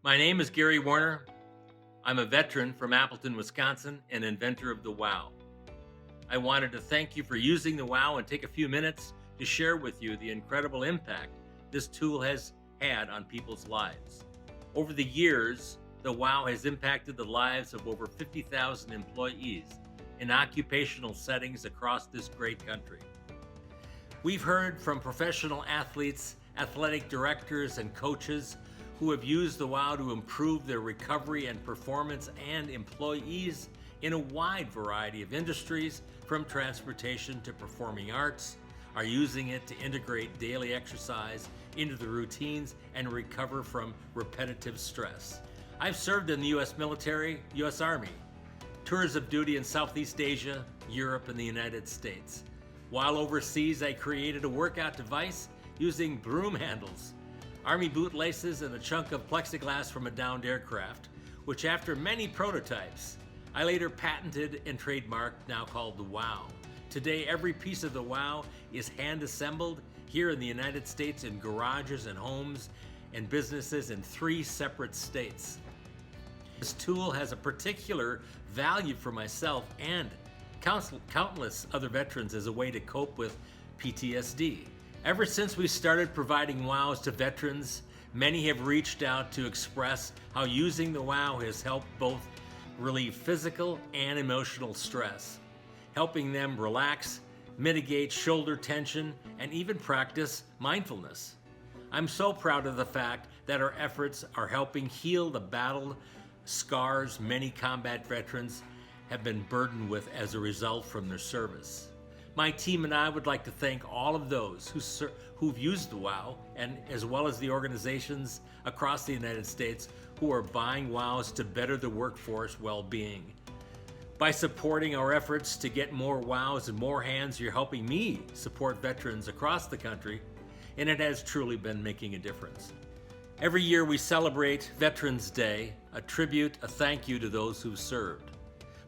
My name is Gary Warner. I'm a veteran from Appleton, Wisconsin, and inventor of the WOW. I wanted to thank you for using the WOW and take a few minutes to share with you the incredible impact this tool has had on people's lives. Over the years, the WOW has impacted the lives of over 50,000 employees in occupational settings across this great country. We've heard from professional athletes, athletic directors, and coaches who have used the WOW to improve their recovery and performance, and employees in a wide variety of industries, from transportation to performing arts, are using it to integrate daily exercise into the routines and recover from repetitive stress. I've served in the U.S. military, U.S. Army, tours of duty in Southeast Asia, Europe, and the United States. While overseas, I created a workout device using broom handles, Army boot laces, and a chunk of plexiglass from a downed aircraft, which after many prototypes, I later patented and trademarked, now called the WOW. Today, every piece of the WOW is hand-assembled here in the United States in garages and homes and businesses in 3 separate states. This tool has a particular value for myself and countless other veterans as a way to cope with PTSD. Ever since we started providing WOWs to veterans, many have reached out to express how using the WOW has helped both relieve physical and emotional stress, helping them relax, mitigate shoulder tension, and even practice mindfulness. I'm so proud of the fact that our efforts are helping heal the battle scars many combat veterans have been burdened with as a result from their service. My team and I would like to thank all of those who've used the WOW, and as well as the organizations across the United States who are buying WOWs to better the workforce well-being. By supporting our efforts to get more WOWs in more hands, you're helping me support veterans across the country, and it has truly been making a difference. Every year we celebrate Veterans Day, a tribute, a thank you to those who've served.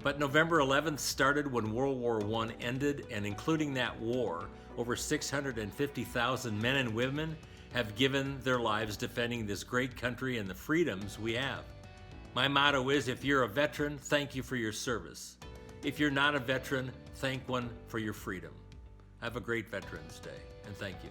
But November 11th started when World War I ended, and including that war, over 650,000 men and women have given their lives defending this great country and the freedoms we have. My motto is, if you're a veteran, thank you for your service. If you're not a veteran, thank one for your freedom. Have a great Veterans Day, and thank you.